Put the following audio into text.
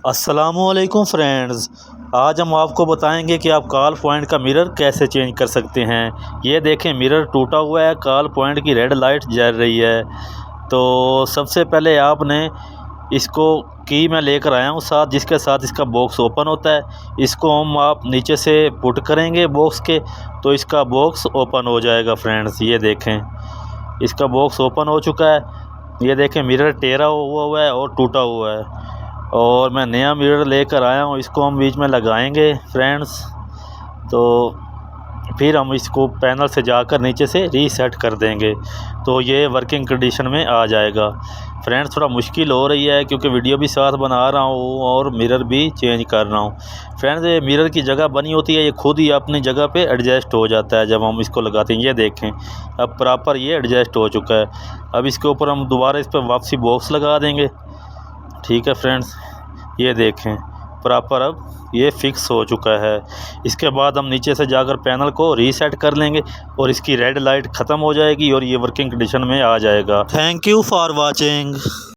अस्सलामुअलैकुम फ्रेंड्स, आज हम आपको बताएंगे कि आप कॉल पॉइंट का मिरर कैसे चेंज कर सकते हैं। ये देखें, मिरर टूटा हुआ है, कॉल पॉइंट की रेड लाइट जल रही है। तो सबसे पहले आपने इसको की मैं लेकर आया हूँ साथ, जिसके साथ इसका बॉक्स ओपन होता है। इसको हम आप नीचे से पुट करेंगे बॉक्स के, तो इसका बॉक्स ओपन हो जाएगा। फ्रेंड्स ये देखें, इसका बॉक्स ओपन हो चुका है। ये देखें, मिरर टेढ़ा हुआ है और टूटा हुआ है, और मैं नया मिरर लेकर आया हूँ। इसको हम बीच में लगाएंगे फ्रेंड्स, तो फिर हम इसको पैनल से जाकर नीचे से रीसेट कर देंगे, तो ये वर्किंग कंडीशन में आ जाएगा। फ्रेंड्स थोड़ा मुश्किल हो रही है क्योंकि वीडियो भी साथ बना रहा हूँ और मिरर भी चेंज कर रहा हूँ। फ्रेंड्स ये मिरर की जगह बनी होती है, ये खुद ही अपनी जगह पे एडजस्ट हो जाता है जब हम इसको लगाते हैं। ये देखें, अब प्रॉपर ये एडजस्ट हो चुका है। अब इसके ऊपर हम दोबारा इस पर वापसी बॉक्स लगा देंगे। ठीक है फ्रेंड्स, ये देखें प्रॉपर अब ये फिक्स हो चुका है। इसके बाद हम नीचे से जाकर पैनल को रीसेट कर लेंगे और इसकी रेड लाइट ख़त्म हो जाएगी और ये वर्किंग कंडीशन में आ जाएगा। Thank you for watching.